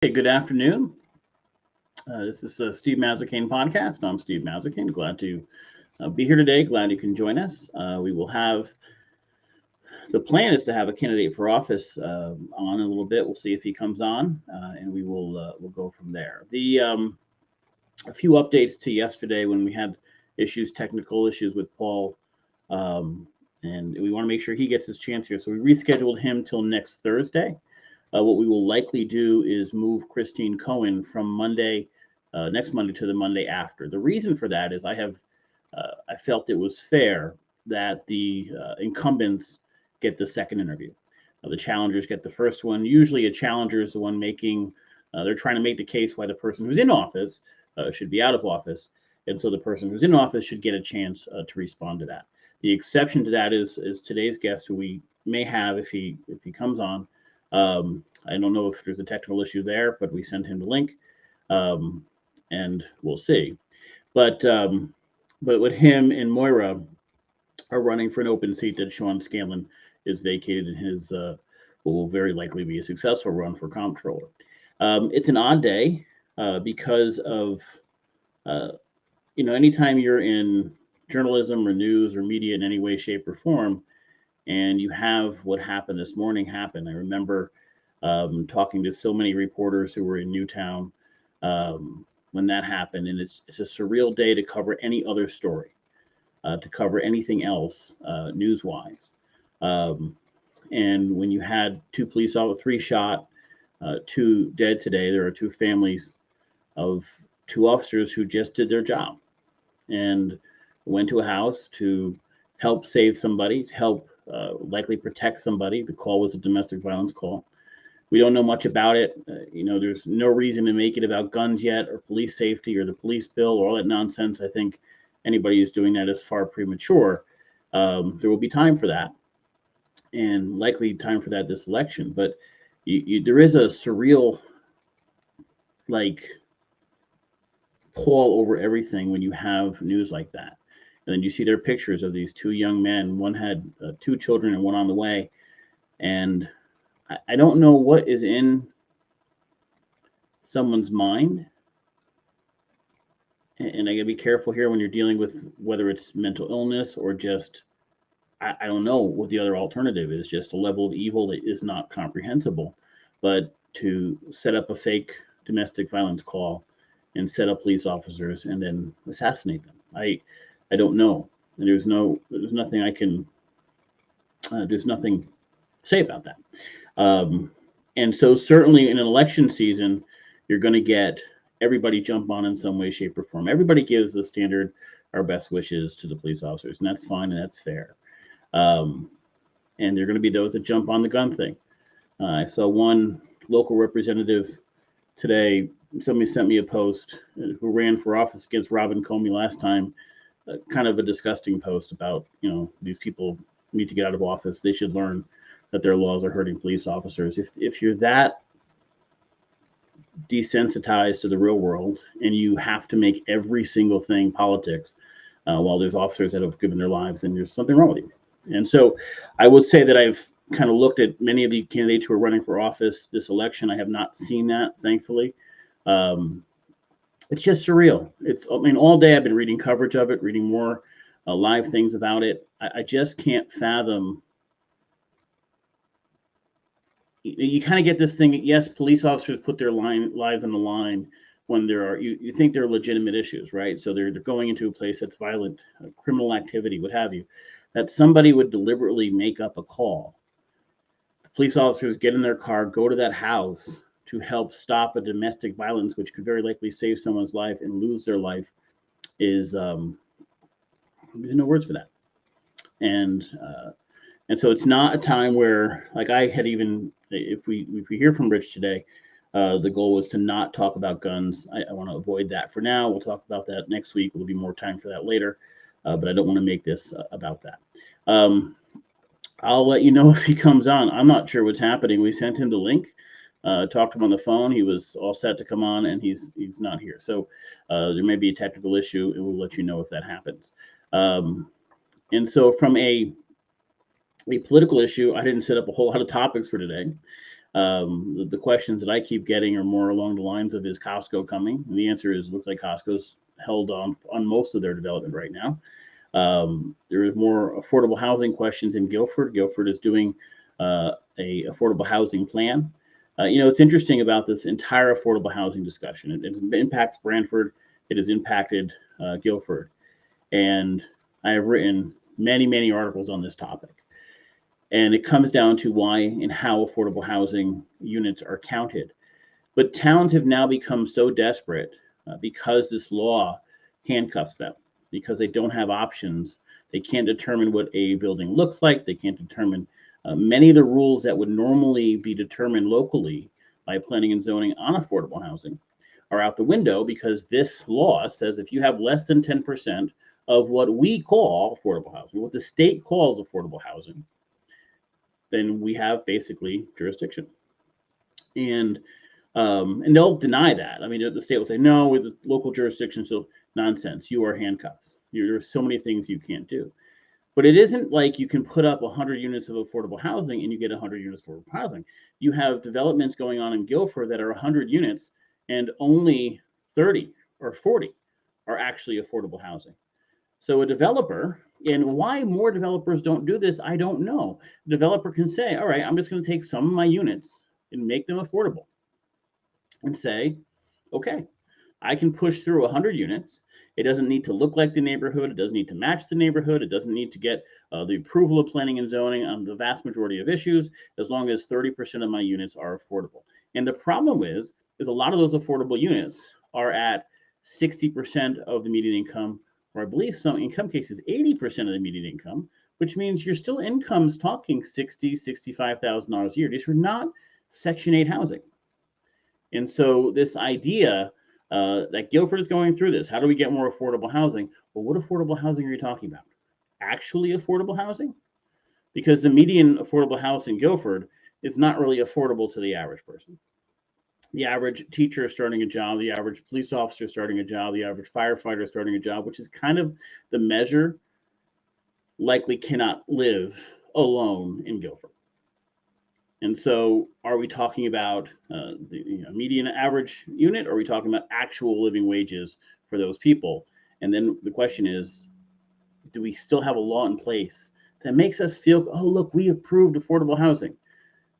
Hey, good afternoon. This is Steve Mazzacane podcast. I'm Steve Mazzacane. Glad to be here today. Glad you can join us. We will have the plan is to have a candidate for office on in a little bit. We'll see if he comes on, and we'll go from there. A few updates to yesterday when we had technical issues with Paul, and we want to make sure he gets his chance here. So we rescheduled him till next Thursday. What we will likely do is move Christine Cohen from next Monday to the Monday after. The reason for that is I felt it was fair that the incumbents get the second interview. The challengers get the first one. Usually a challenger is the one they're trying to make the case why the person who's in office should be out of office. And so the person who's in office should get a chance to respond to that. The exception to that is today's guest, who we may have if he comes on. I don't know if there's a technical issue there, but we sent him the link, and we'll see. But with him and Moira are running for an open seat that Sean Scanlon is vacated in his what will very likely be a successful run for comptroller. It's an odd day because of anytime you're in journalism or news or media in any way, shape, or form, and you have what happened this morning happen. I remember talking to so many reporters who were in Newtown when that happened, and it's a surreal day to cover any other story, to cover anything else news-wise. And when you had three shot, two dead today, there are two families of two officers who just did their job and went to a house to help save somebody, to help likely protect somebody. The call was a domestic violence call. We don't know much about it. There's no reason to make it about guns yet, or police safety, or the police bill, or all that nonsense. I think anybody who's doing that is far premature. There will be time for that, and likely time for that this election. But there is a surreal, pall over everything when you have news like that. And then you see their pictures of these two young men. One had two children and one on the way. And I don't know what is in someone's mind. And I got to be careful here when you're dealing with whether it's mental illness or just, I don't know what the other alternative is, just a level of evil that is not comprehensible. But to set up a fake domestic violence call and set up police officers and then assassinate them. I don't know. And there's nothing I can, there's nothing to say about that. And so certainly in an election season, you're going to get everybody jump on in some way, shape, or form. Everybody gives the standard, our best wishes to the police officers, and that's fine and that's fair. And there are going to be those that jump on the gun thing. I saw one local representative today. Somebody sent me a post who ran for office against Robin Comey last time. Kind of a disgusting post about, these people need to get out of office. They should learn that their laws are hurting police officers. If you're that desensitized to the real world and you have to make every single thing politics, while there's officers that have given their lives, then there's something wrong with you. And so I would say that I've kind of looked at many of the candidates who are running for office this election. I have not seen that, thankfully. It's just surreal. All day I've been reading coverage of it, reading more live things about it. I just can't fathom. You kind of get this thing. Yes, police officers put their lives on the line when you think there are legitimate issues, right? So they're going into a place that's violent, criminal activity, what have you. That somebody would deliberately make up a call. The police officers get in their car, go to that house to help stop a domestic violence, which could very likely save someone's life and lose their life, there's no words for that. And so it's not a time where, I had even, if we hear from Rich today, the goal was to not talk about guns. I want to avoid that for now. We'll talk about that next week. There'll be more time for that later, but I don't want to make this about that. I'll let you know if he comes on. I'm not sure what's happening. We sent him the link. Talked to him on the phone. He was all set to come on, and he's not here. So there may be a technical issue, and we'll let you know if that happens. And so from a political issue, I didn't set up a whole lot of topics for today. The questions that I keep getting are more along the lines of, is Costco coming? And the answer is, looks like Costco's held on most of their development right now. There is more affordable housing questions in Guilford. Guilford is doing a affordable housing plan. It's interesting about this entire affordable housing discussion. It impacts Brantford. It has impacted Guilford. And I have written many, many articles on this topic. And it comes down to why and how affordable housing units are counted. But towns have now become so desperate because this law handcuffs them, because they don't have options. They can't determine what a building looks like. They can't determine many of the rules that would normally be determined locally by planning and zoning on affordable housing are out the window, because this law says if you have less than 10% of what we call affordable housing, what the state calls affordable housing, then we have basically jurisdiction. And they'll deny that. I mean, the state will say, no, with the local jurisdiction, so nonsense. You are handcuffs. There are so many things you can't do. But it isn't like you can put up 100 units of affordable housing and you get 100 units of affordable housing. You have developments going on in Guilford that are 100 units and only 30 or 40 are actually affordable housing. So a developer, and why more developers don't do this, I don't know. A developer can say, all right, I'm just going to take some of my units and make them affordable and say, okay, I can push through 100 units. It doesn't need to look like the neighborhood. It doesn't need to match the neighborhood. It doesn't need to get the approval of planning and zoning on the vast majority of issues, as long as 30% of my units are affordable. And the problem is a lot of those affordable units are at 60% of the median income, or I believe in some cases 80% of the median income, which means your still income's talking $60,000, $65,000 a year. These are not Section 8 housing. And so this idea that Guilford is going through this, how do we get more affordable housing? Well, what affordable housing are you talking about? Actually affordable housing? Because the median affordable house in Guilford is not really affordable to the average person. The average teacher starting a job, the average police officer starting a job, the average firefighter starting a job, which is kind of the measure, likely cannot live alone in Guilford. And so are we talking about the median average unit, or are we talking about actual living wages for those people? And then the question is, do we still have a law in place that makes us feel, oh, look, we approved affordable housing?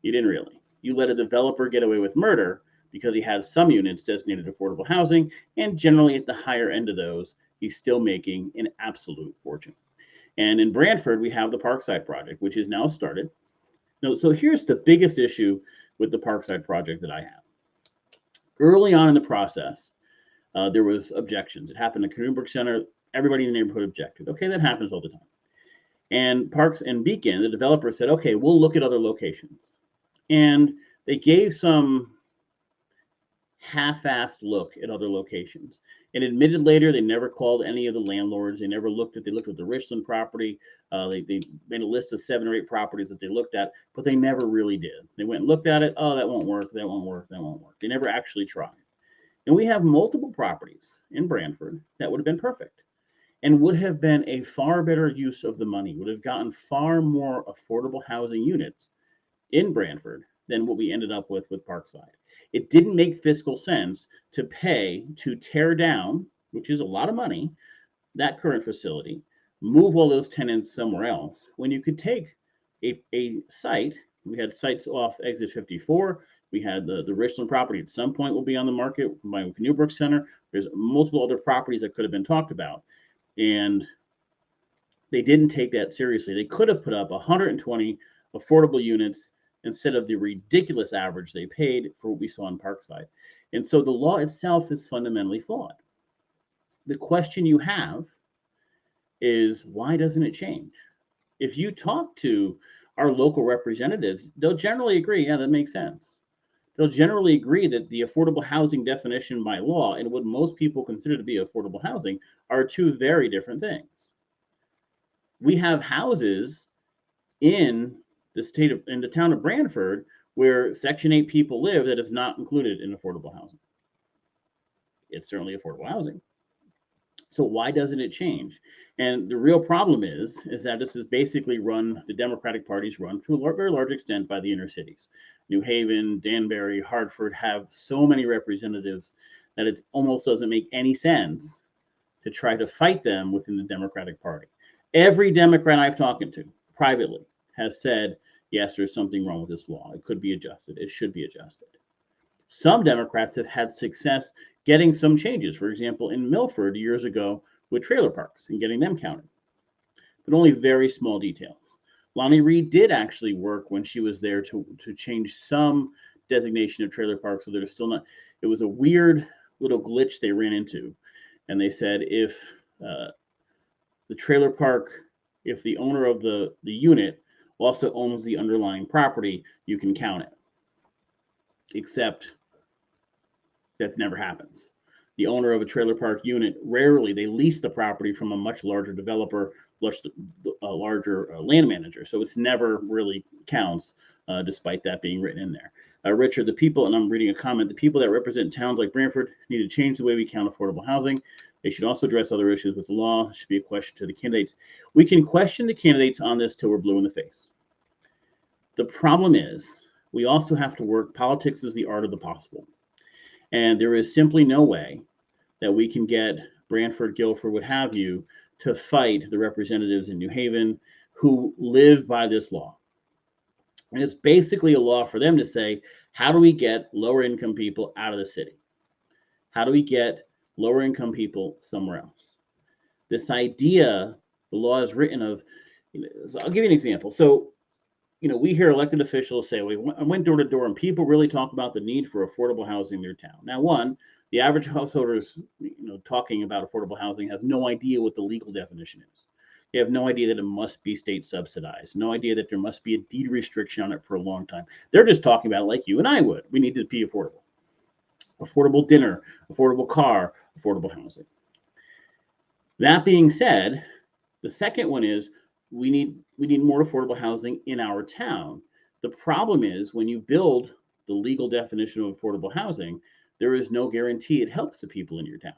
You didn't really. You let a developer get away with murder because he has some units designated affordable housing, and generally at the higher end of those, he's still making an absolute fortune. And in Brantford, we have the Parkside project, which is now started. No, so here's the biggest issue with the Parkside project that I have. Early on in the process, there was objections. It happened at Newburgh Center. Everybody in the neighborhood objected. Okay, that happens all the time. And Parks and Beacon, the developer, said, okay, we'll look at other locations. And they gave some half-assed look at other locations, and admitted later they never called any of the landlords. They looked at the Richland property. They made a list of 7 or 8 properties that they looked at, but they never really did. They went and looked at it. Oh, that won't work. That won't work. That won't work. They never actually tried. And we have multiple properties in Brantford that would have been perfect and would have been a far better use of the money, would have gotten far more affordable housing units in Brantford than what we ended up with Parkside. It didn't make fiscal sense to pay to tear down, which is a lot of money, that current facility, move all those tenants somewhere else, when you could take a site. We had sites off exit 54. We had the Richland property at some point will be on the market by Newburgh Center. There's multiple other properties that could have been talked about. And they didn't take that seriously. They could have put up 120 affordable units instead of the ridiculous average they paid for what we saw in Parkside. And so the law itself is fundamentally flawed. The question you have is, why doesn't it change? If you talk to our local representatives, they'll generally agree, yeah, that makes sense. They'll generally agree that the affordable housing definition by law and what most people consider to be affordable housing are 2 very different things. We have houses in the town of Brantford where Section 8 people live that is not included in affordable housing. It's certainly affordable housing, So why doesn't it change? And the real problem is that this is basically run, the Democratic Party's run to a very large extent by the inner cities. New Haven, Danbury, Hartford have so many representatives that it almost doesn't make any sense to try to fight them within the Democratic Party. Every Democrat I've talked to privately has said, yes, there's something wrong with this law. It could be adjusted. It should be adjusted. Some Democrats have had success getting some changes. For example, in Milford years ago with trailer parks and getting them counted, but only very small details. Lonnie Reed did actually work when she was there to change some designation of trailer parks, so they're still not. It was a weird little glitch they ran into, and they said if the trailer park, if the owner of the unit also owns the underlying property, you can count it. Except that never happens. The owner of a trailer park unit, rarely, they lease the property from a much larger developer, a larger land manager. So it's never really counts, despite that being written in there. Richard, the people, and I'm reading a comment, the people that represent towns like Brantford need to change the way we count affordable housing. They should also address other issues with the law. It should be a question to the candidates. We can question the candidates on this till we're blue in the face. The problem is we also have to work. Politics is the art of the possible. And there is simply no way that we can get Brantford, Guilford, what have you, to fight the representatives in New Haven who live by this law. And it's basically a law for them to say, how do we get lower income people out of the city? How do we get lower income people somewhere else? This idea, the law is written of, so I'll give you an example. So, we hear elected officials say, I went door to door and people really talk about the need for affordable housing in their town. Now, one, the average householder is, talking about affordable housing has no idea what the legal definition is. They have no idea that it must be state subsidized, no idea that there must be a deed restriction on it for a long time. They're just talking about it like you and I would. We need to be affordable. Affordable dinner, affordable car, affordable housing. That being said, the second one is we need more affordable housing in our town. The problem is when you build the legal definition of affordable housing, there is no guarantee it helps the people in your town.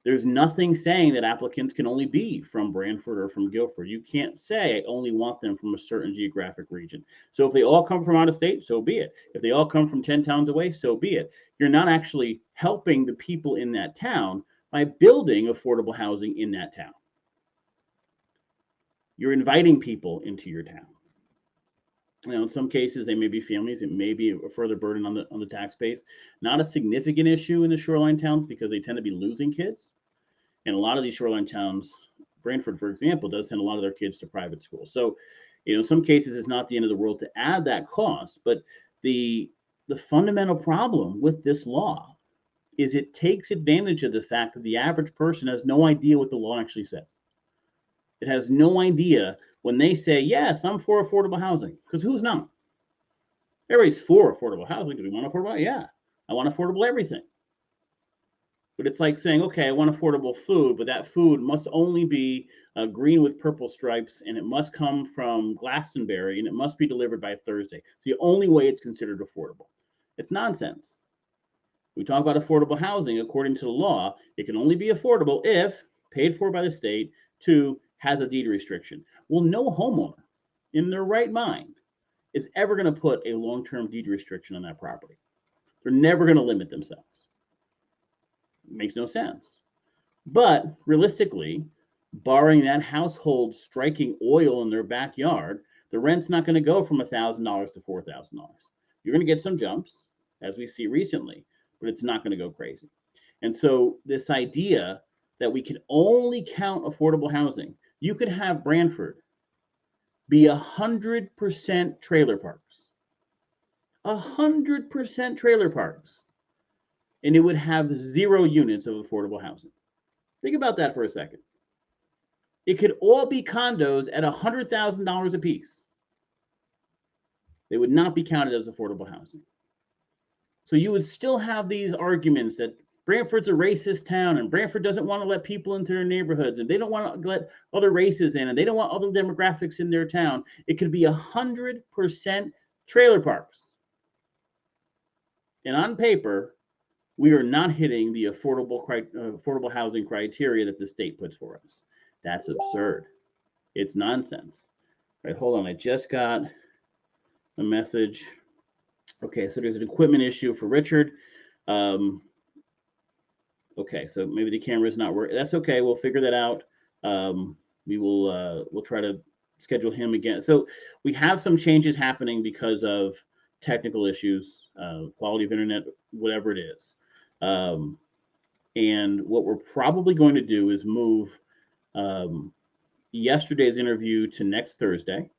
There's nothing saying that applicants can only be from Brantford or from Guilford. You can't say I only want them from a certain geographic region. So if they all come from out of state, so be it. If they all come from 10 towns away, so be it. You're not actually helping the people in that town by building affordable housing in that town. You're inviting people into your town. In some cases, they may be families. It may be a further burden on the tax base. Not a significant issue in the shoreline towns because they tend to be losing kids. And a lot of these shoreline towns, Brantford, for example, does send a lot of their kids to private schools. So, in some cases, it's not the end of the world to add that cost. But the fundamental problem with this law is it takes advantage of the fact that the average person has no idea what the law actually says. It has no idea when they say, yes, I'm for affordable housing, because who's not? Everybody's for affordable housing. Do we want affordable? Yeah, I want affordable everything. But it's like saying, okay, I want affordable food, but that food must only be green with purple stripes, and it must come from Glastonbury, and it must be delivered by Thursday. It's the only way it's considered affordable. It's nonsense. We talk about affordable housing. According to the law, it can only be affordable if paid for by the state, 2, has a deed restriction. Well, no homeowner in their right mind is ever going to put a long-term deed restriction on that property. They're never going to limit themselves. It makes no sense. But realistically, barring that household striking oil in their backyard, the rent's not going to go from $1,000 to $4,000. You're going to get some jumps, as we see recently, but it's not going to go crazy. And so this idea that we can only count affordable housing, you could have Brantford be 100% trailer parks. 100% trailer parks. And it would have 0 units of affordable housing. Think about that for a second. It could all be condos at $100,000 a piece. They would not be counted as affordable housing. So you would still have these arguments that Brantford's a racist town and Brantford doesn't want to let people into their neighborhoods and they don't want to let other races in and they don't want other demographics in their town. It could be 100% trailer parks. And on paper, we are not hitting the affordable housing criteria that the state puts for us. That's absurd. It's nonsense. All right, hold on. I just got a message. Okay, so there's an equipment issue for Richard. Okay, so maybe the camera is not working. That's okay. We'll figure that out. We'll try to schedule him again. So we have some changes happening because of technical issues, quality of internet, whatever it is. And what we're probably going to do is move yesterday's interview to next Thursday.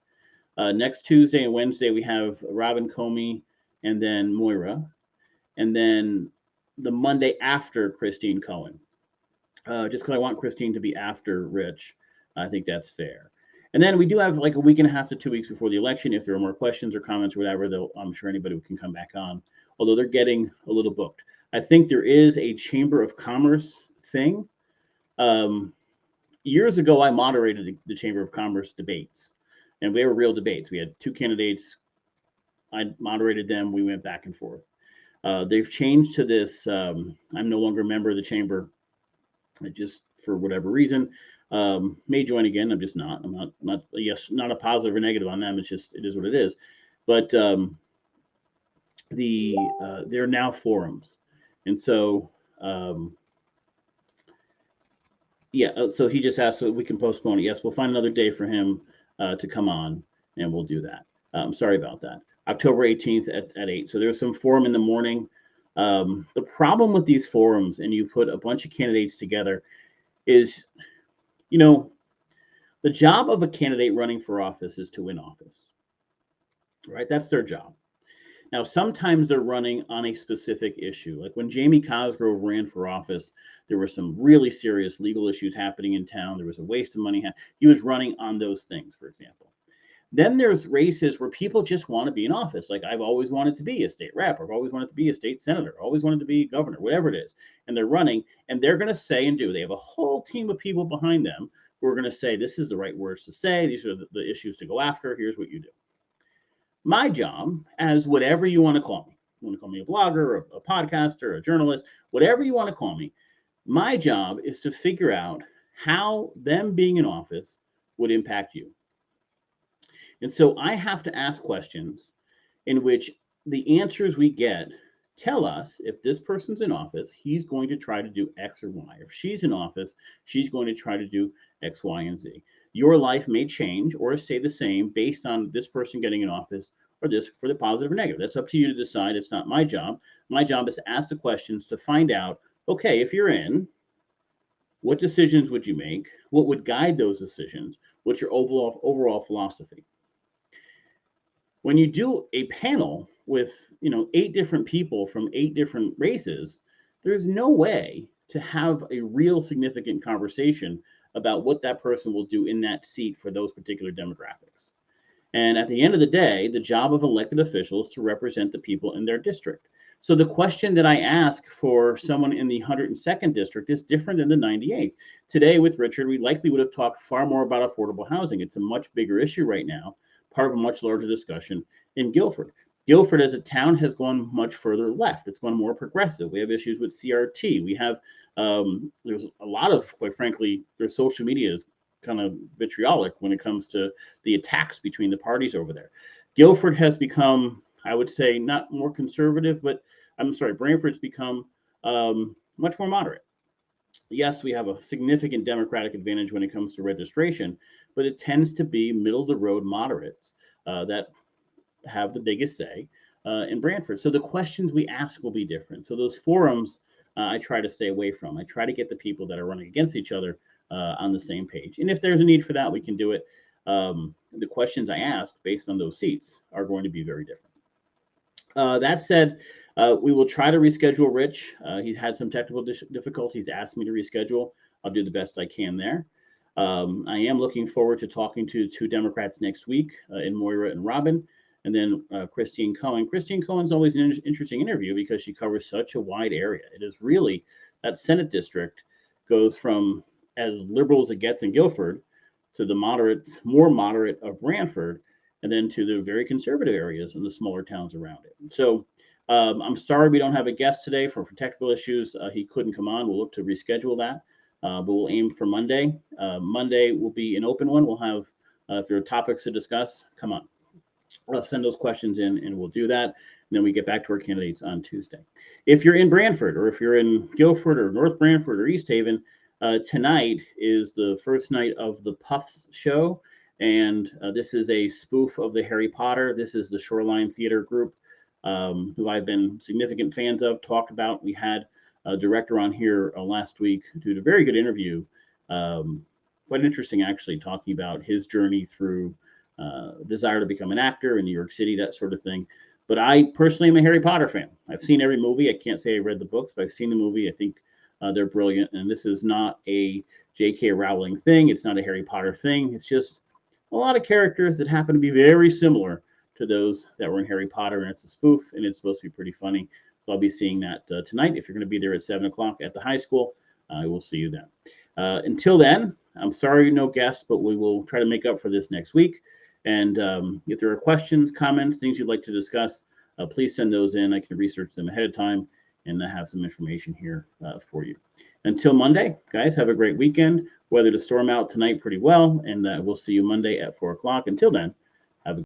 Next Tuesday and Wednesday, we have Robin Comey and then Moira. And then the Monday after, Christine Cohen. Just because I want Christine to be after Rich. I think that's fair. And then we do have like a week and a half to 2 weeks before the election. If there are more questions or comments or whatever, I'm sure anybody can come back on, although they're getting a little booked. I think there is a Chamber of Commerce thing. Years ago, I moderated the Chamber of Commerce debates, and they were real debates. We had two candidates. I moderated them. We went back and forth. They've changed to this. I'm no longer a member of the chamber. I just, for whatever reason, may join again. I'm just not. I'm not. Yes, not a positive or negative on them. It's just, it is what it is. But they're now forums, and so So he just asked so we can postpone it. Yes, we'll find another day for him to come on, and we'll do that. I'm sorry about that. October 18th at 8. So there's some forum in the morning. The problem with these forums, and you put a bunch of candidates together, is, the job of a candidate running for office is to win office, right? That's their job. Now, sometimes they're running on a specific issue. Like when Jamie Cosgrove ran for office, there were some really serious legal issues happening in town. There was a waste of money. He was running on those things, for example. Then there's races where people just want to be in office. Like I've always wanted to be a state rep. I've always wanted to be a state senator. Always wanted to be governor, whatever it is. And they're running, and they're going to say and do. They have a whole team of people behind them who are going to say, this is the right words to say. These are the issues to go after. Here's what you do. My job, as whatever you want to call me, you want to call me a blogger, a podcaster, a journalist, whatever you want to call me, my job is to figure out how them being in office would impact you. And so I have to ask questions in which the answers we get tell us if this person's in office, he's going to try to do X or Y. If she's in office, she's going to try to do X, Y, and Z. Your life may change or stay the same based on this person getting in office or this for the positive or negative. That's up to you to decide. It's not my job. My job is to ask the questions to find out, okay, if you're in, what decisions would you make? What would guide those decisions? What's your overall philosophy? When you do a panel with 8 different people from 8 different races, there's no way to have a real significant conversation about what that person will do in that seat for those particular demographics. And at the end of the day, the job of elected officials is to represent the people in their district. So the question that I ask for someone in the 102nd district is different than the 98th. Today with Richard, we likely would have talked far more about affordable housing. It's a much bigger issue right now, part of a much larger discussion in Guilford. Guilford as a town has gone much further left. It's gone more progressive. We have issues with CRT. We have, there's a lot of, quite frankly, their social media is kind of vitriolic when it comes to the attacks between the parties over there. Guilford has become, I would say, not more conservative, but Branford's become much more moderate. Yes, we have a significant Democratic advantage when it comes to registration, but it tends to be middle-of-the-road moderates that have the biggest say in Brantford. So the questions we ask will be different. So those forums I try to stay away from. I try to get the people that are running against each other on the same page. And if there's a need for that, we can do it. The questions I ask based on those seats are going to be very different. That said, we will try to reschedule Rich. He's had some technical difficulties, asked me to reschedule. I'll do the best I can there. I am looking forward to talking to 2 Democrats next week in Moira and Robin, and then Christine Cohen. Christine Cohen's always an interesting interview because she covers such a wide area. It is really, that Senate district goes from as liberal as it gets in Guilford to the more moderate of Brantford, and then to the very conservative areas and the smaller towns around it. So I'm sorry we don't have a guest today for technical issues. He couldn't come on. We'll look to reschedule that, but we'll aim for Monday. Monday will be an open one. We'll have, if there are topics to discuss, come on. Send those questions in and we'll do that. And then we get back to our candidates on Tuesday. If you're in Brantford or if you're in Guilford or North Brantford or East Haven, tonight is the first night of the Puffs show. And this is a spoof of the Harry Potter. This is the Shoreline Theater group, who I've been significant fans of, talked about. We had a director on here last week who did a very good interview. Quite interesting, actually, talking about his journey through desire to become an actor in New York City, that sort of thing. But I personally am a Harry Potter fan. I've seen every movie. I can't say I read the books, but I've seen the movie. I think they're brilliant. And this is not a J.K. Rowling thing. It's not a Harry Potter thing. It's just a lot of characters that happen to be very similar to those that were in Harry Potter. And it's a spoof, and it's supposed to be pretty funny. So I'll be seeing that tonight. If you're going to be there at 7 o'clock at the high school, I will see you then. Until then, I'm sorry no guests, but we will try to make up for this next week. And if there are questions, comments, things you'd like to discuss, please send those in. I can research them ahead of time and have some information here for you. Until Monday, guys, have a great weekend. Weather to storm out tonight pretty well, and we'll see you Monday at 4 o'clock. Until then,